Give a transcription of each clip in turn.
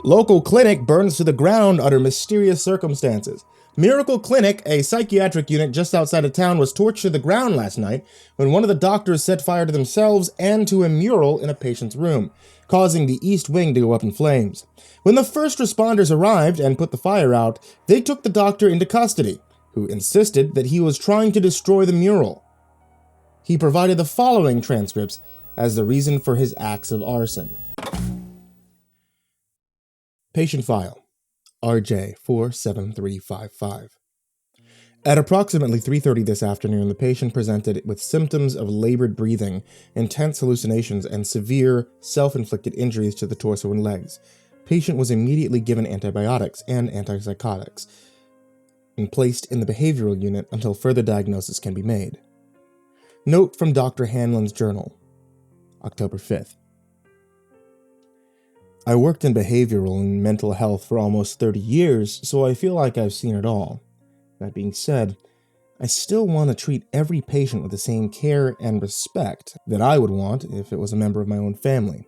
Local clinic burns to the ground under mysterious circumstances. Miracle Clinic, a psychiatric unit just outside of town, was torched to the ground last night when one of the doctors set fire to themselves and to a mural in a patient's room, causing the east wing to go up in flames. When the first responders arrived and put the fire out, they took the doctor into custody, who insisted that he was trying to destroy the mural. He provided the following transcripts as the reason for his acts of arson. Patient file. RJ 47355. At approximately 3:30 this afternoon, the patient presented with symptoms of labored breathing, intense hallucinations, and severe self-inflicted injuries to the torso and legs. Patient was immediately given antibiotics and antipsychotics and placed in the behavioral unit until further diagnosis can be made. Note from Dr. Hanlon's journal, October 5th. I worked in behavioral and mental health for almost 30 years, so I feel like I've seen it all. That being said, I still want to treat every patient with the same care and respect that I would want if it was a member of my own family.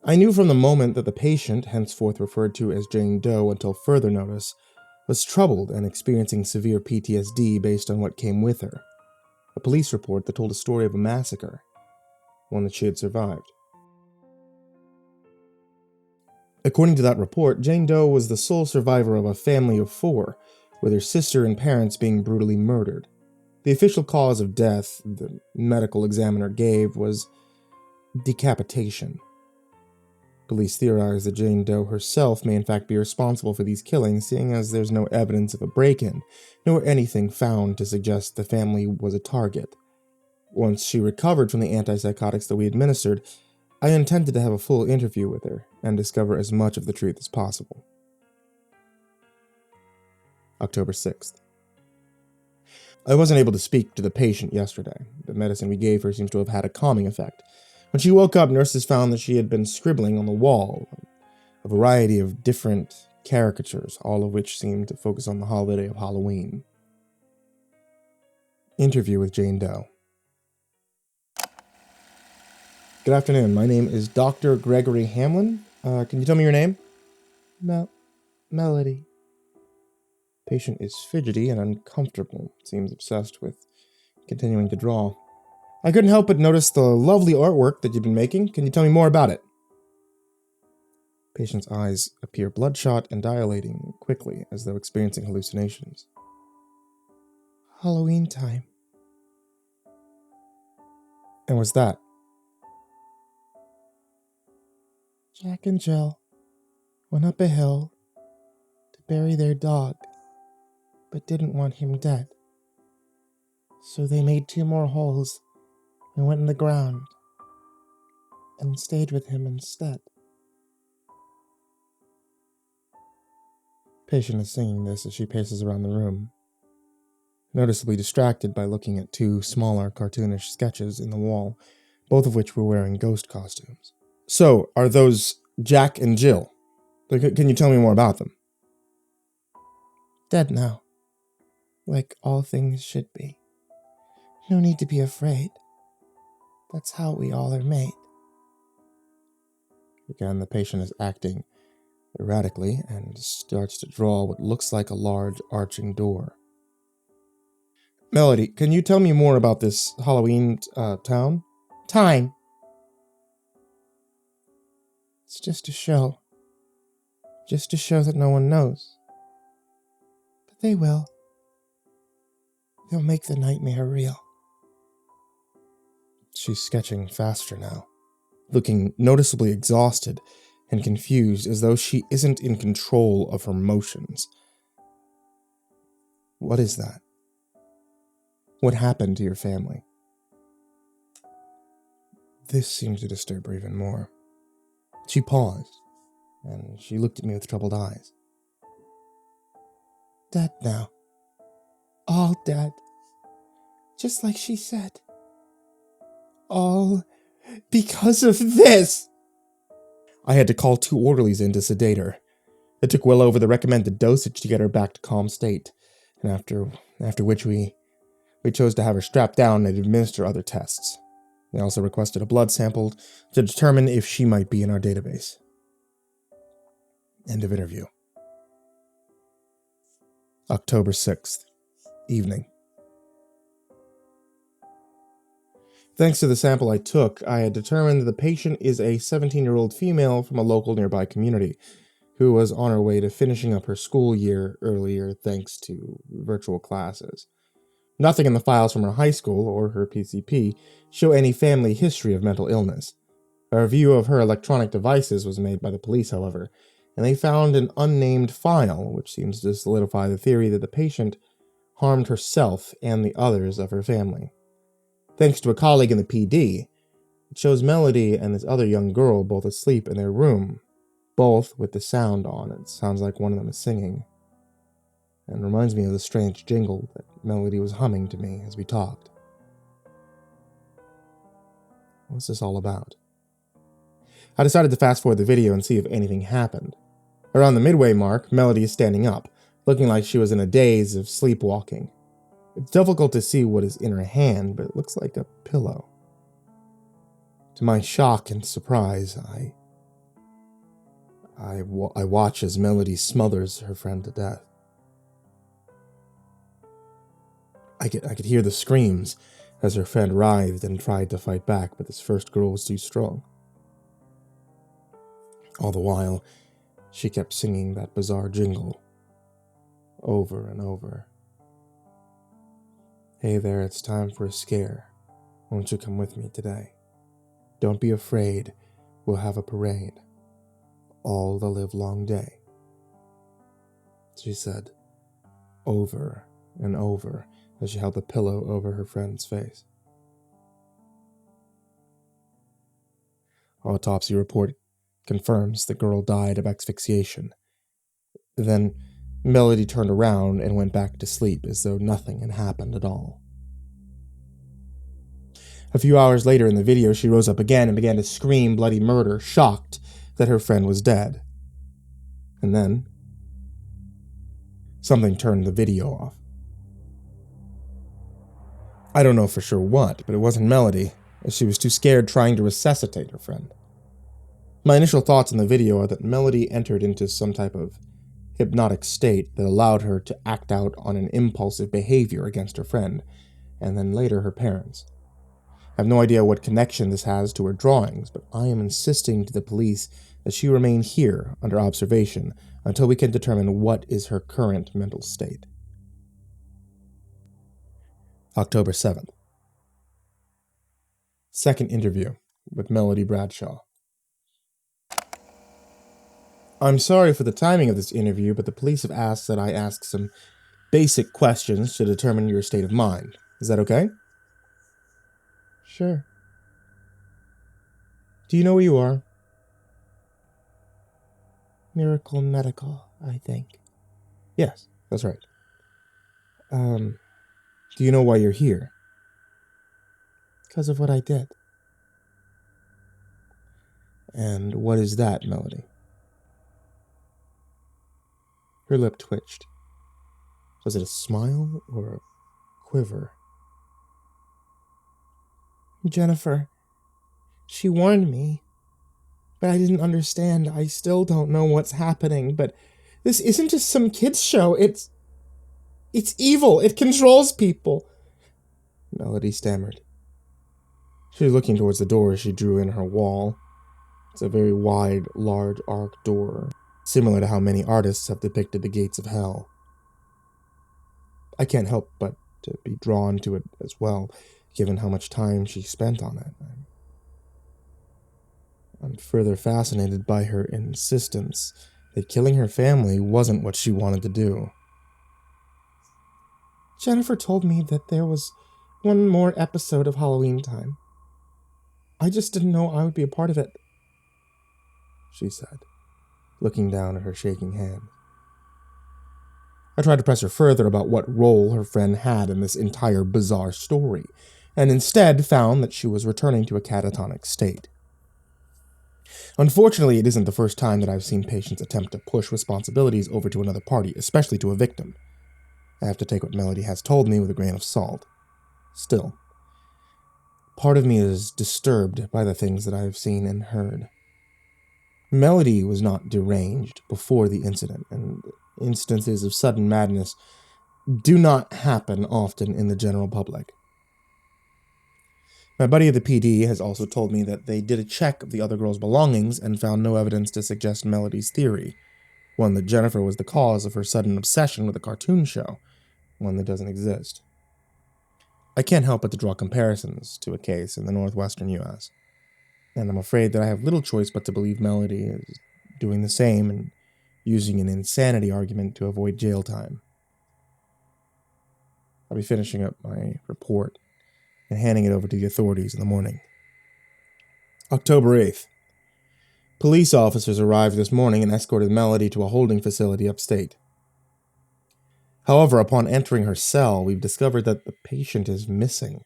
I knew from the moment that the patient, henceforth referred to as Jane Doe until further notice, was troubled and experiencing severe PTSD based on what came with her. A police report that told a story of a massacre, one that she had survived. According to that report, Jane Doe was the sole survivor of a family of 4, with her sister and parents being brutally murdered. The official cause of death the medical examiner gave was decapitation. Police theorize that Jane Doe herself may in fact be responsible for these killings, seeing as there's no evidence of a break-in, nor anything found to suggest the family was a target. Once she recovered from the antipsychotics that we administered, I intended to have a full interview with her and discover as much of the truth as possible. October 6th. I wasn't able to speak to the patient yesterday. The medicine we gave her seems to have had a calming effect. When she woke up, nurses found that she had been scribbling on the wall, a variety of different caricatures, all of which seemed to focus on the holiday of Halloween. Interview with Jane Doe. Good afternoon. My name is Dr. Gregory Hamlin. Can you tell me your name? Melody. Patient is fidgety and uncomfortable. Seems obsessed with continuing to draw. I couldn't help but notice the lovely artwork that you've been making. Can you tell me more about it? Patient's eyes appear bloodshot and dilating quickly as though experiencing hallucinations. HalloweenTime. And what's that? Jack and Jill went up a hill to bury their dog, but didn't want him dead. So they made 2 more holes and went in the ground and stayed with him instead. Patient is singing this as she paces around the room, noticeably distracted by looking at 2 smaller cartoonish sketches in the wall, both of which were wearing ghost costumes. So, are those Jack and Jill? Can you tell me more about them? Dead now. Like all things should be. No need to be afraid. That's how we all are made. Again, the patient is acting erratically and starts to draw what looks like a large arching door. Melody, can you tell me more about this Halloween town? Time. It's just a show. Just to show that no one knows. But they will. They'll make the nightmare real. She's sketching faster now, looking noticeably exhausted and confused as though she isn't in control of her motions. What is that? What happened to your family? This seemed to disturb her even more. She paused, and she looked at me with troubled eyes. Dead now. All dead. Just like she said. All because of this! I had to call 2 orderlies in to sedate her. It took well over the recommended dosage to get her back to calm state, and after which we chose to have her strapped down and administer other tests. They also requested a blood sample to determine if she might be in our database. End of interview. October 6th, evening. Thanks to the sample I took, I had determined that the patient is a 17-year-old female from a local nearby community who was on her way to finishing up her school year earlier thanks to virtual classes. Nothing in the files from her high school or her PCP show any family history of mental illness. A review of her electronic devices was made by the police, however, and they found an unnamed file, which seems to solidify the theory that the patient harmed herself and the others of her family. Thanks to a colleague in the PD, it shows Melody and this other young girl both asleep in their room, both with the sound on. It sounds like one of them is singing, and reminds me of the strange jingle that Melody was humming to me as we talked. What's this all about? I decided to fast forward the video and see if anything happened. Around the midway mark, Melody is standing up, looking like she was in a daze of sleepwalking. It's difficult to see what is in her hand, but it looks like a pillow. To my shock and surprise, I watch as Melody smothers her friend to death. I could hear the screams as her friend writhed and tried to fight back, but this first girl was too strong. All the while, she kept singing that bizarre jingle over and over. Hey there, it's time for a scare. Won't you come with me today? Don't be afraid, we'll have a parade. All the livelong day. She said, over and over, as she held the pillow over her friend's face. Autopsy report confirms the girl died of asphyxiation. Then Melody turned around and went back to sleep as though nothing had happened at all. A few hours later in the video, she rose up again and began to scream bloody murder, shocked that her friend was dead. And then, something turned the video off. I don't know for sure what, but it wasn't Melody, as she was too scared trying to resuscitate her friend. My initial thoughts in the video are that Melody entered into some type of hypnotic state that allowed her to act out on an impulsive behavior against her friend, and then later her parents. I have no idea what connection this has to her drawings, but I am insisting to the police that she remain here under observation until we can determine what is her current mental state. October 7th. Second interview with Melody Bradshaw. I'm sorry for the timing of this interview, but the police have asked that I ask some basic questions to determine your state of mind. Is that okay? Sure. Do you know where you are? Miracle Medical, I think. Yes, that's right. Do you know why you're here? Because of what I did. And what is that, Melody? Her lip twitched. Was it a smile or a quiver? Jennifer, she warned me, but I didn't understand. I still don't know what's happening, but this isn't just some kid's show. It's evil. It controls people. Melody stammered. She was looking towards the door she drew in her wall. It's a very wide, large arc door, similar to how many artists have depicted the gates of hell. I can't help but to be drawn to it as well, given how much time she spent on it. I'm further fascinated by her insistence that killing her family wasn't what she wanted to do. Jennifer told me that there was one more episode of HalloweenTime. I just didn't know I would be a part of it, she said, looking down at her shaking hand. I tried to press her further about what role her friend had in this entire bizarre story, and instead found that she was returning to a catatonic state. Unfortunately, it isn't the first time that I've seen patients attempt to push responsibilities over to another party, especially to a victim. I have to take what Melody has told me with a grain of salt. Still, part of me is disturbed by the things that I have seen and heard. Melody was not deranged before the incident, and instances of sudden madness do not happen often in the general public. My buddy at the PD has also told me that they did a check of the other girl's belongings and found no evidence to suggest Melody's theory, one that Jennifer was the cause of her sudden obsession with a cartoon show, one that doesn't exist. I can't help but to draw comparisons to a case in the northwestern U.S., and I'm afraid that I have little choice but to believe Melody is doing the same and using an insanity argument to avoid jail time. I'll be finishing up my report and handing it over to the authorities in the morning. October 8th. Police officers arrived this morning and escorted Melody to a holding facility upstate. However, upon entering her cell, we've discovered that the patient is missing.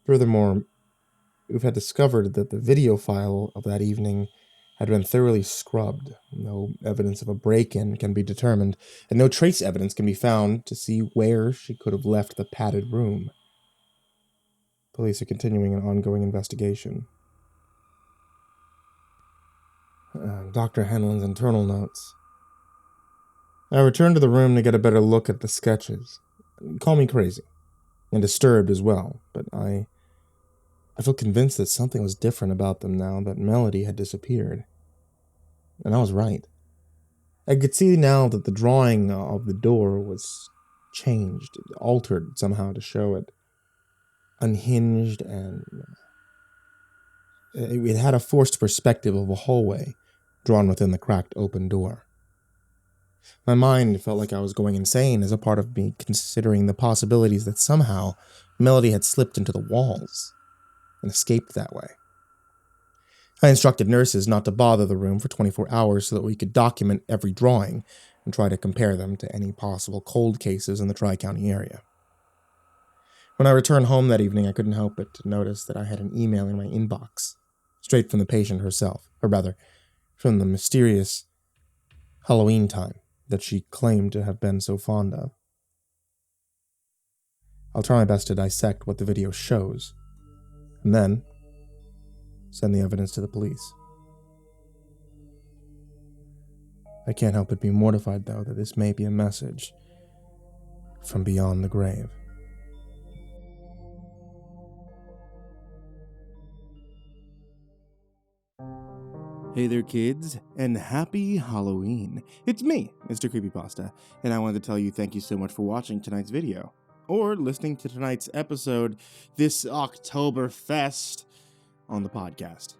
Furthermore, we've had discovered that the video file of that evening had been thoroughly scrubbed. No evidence of a break-in can be determined, and no trace evidence can be found to see where she could have left the padded room. Police are continuing an ongoing investigation. Dr. Henlon's internal notes. I returned to the room to get a better look at the sketches. Call me crazy, and disturbed as well, but I feel convinced that something was different about them now that Melody had disappeared. And I was right. I could see now that the drawing of the door was changed, altered somehow to show it unhinged, and it had a forced perspective of a hallway drawn within the cracked open door. My mind felt like I was going insane as a part of me considering the possibilities that somehow Melody had slipped into the walls and escaped that way. I instructed nurses not to bother the room for 24 hours so that we could document every drawing and try to compare them to any possible cold cases in the Tri-County area. When I returned home that evening, I couldn't help but to notice that I had an email in my inbox, straight from the patient herself, or rather, from the mysterious HalloweenTime that she claimed to have been so fond of. I'll try my best to dissect what the video shows, and then send the evidence to the police. I can't help but be mortified, though, that this may be a message from beyond the grave. Hey there, kids, and happy Halloween. It's me, MrCreepyPasta, and I wanted to tell you thank you so much for watching tonight's video, or listening to tonight's episode, this Oktoberfest, on the podcast.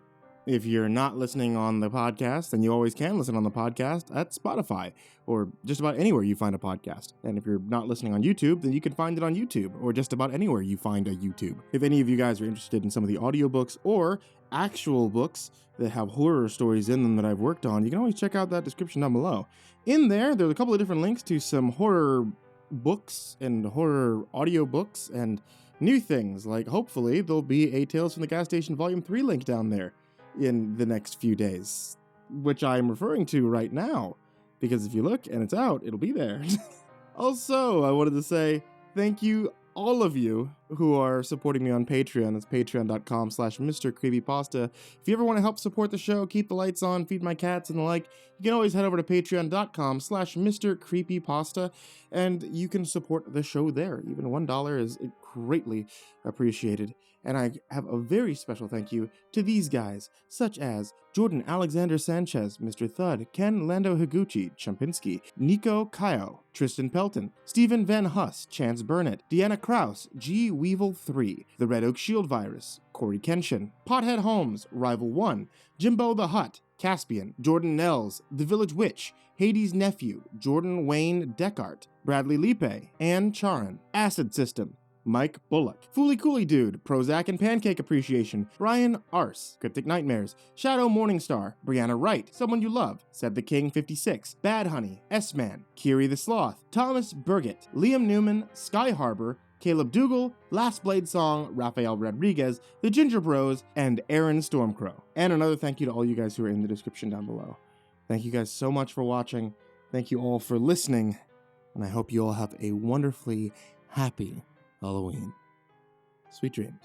If you're not listening on the podcast, then you always can listen on the podcast at Spotify, or just about anywhere you find a podcast. And if you're not listening on YouTube, then you can find it on YouTube, or just about anywhere you find a YouTube. If any of you guys are interested in some of the audiobooks or actual books that have horror stories in them that I've worked on, you can always check out that description down below. In there's a couple of different links to some horror books and horror audiobooks and new things, like hopefully there'll be a Tales from the Gas Station Volume 3 link down there in the next few days, which I'm referring to right now, because if you look and it's out, it'll be there. Also, I wanted to say thank you all of you who are supporting me on Patreon. That's patreon.com/MrCreepyPasta. If you ever want to help support the show, keep the lights on, feed my cats and the like, you can always head over to patreon.com/MrCreepyPasta, and you can support the show there. Even $1 is greatly appreciated. And I have a very special thank you to these guys, such as Jordan Alexander Sanchez, Mr. Thud, Ken Lando Higuchi, Chompski, Nico, kaeo, Tristain Pelton, Stephen VanHuss, Chance Burnett, Deanna Kraus, G. Weevil 3, TheRedOakShieldVirus, CoryxKenshin, Pothead Holmes, Rival 1, JimboTheHutt, Caspian, Jordan Nells, The Village Witch, Hades' Nephew, Jordan Wayne Deckard, Bradley Leipe, and Charron, Acid System, Mike Bullock, Fooly Cooly Dude, Prozac and Pancake Appreciation, Brian Arse, Cryptic Nightmares, Shadow Morningstar, Brianna Wright, Someone You Love, Said the King 56, Bad Honey, S-Man, Kiri the Sloth, Thomas Burgett, Liam Newman, Sky Harbor, Caleb Dougal, Last Blade Song, Rafael Rodriguez, The Ginger Bros, and Aaron Stormcrow. And another thank you to all you guys who are in the description down below. Thank you guys so much for watching. Thank you all for listening. And I hope you all have a wonderfully happy Halloween. Sweet dreams.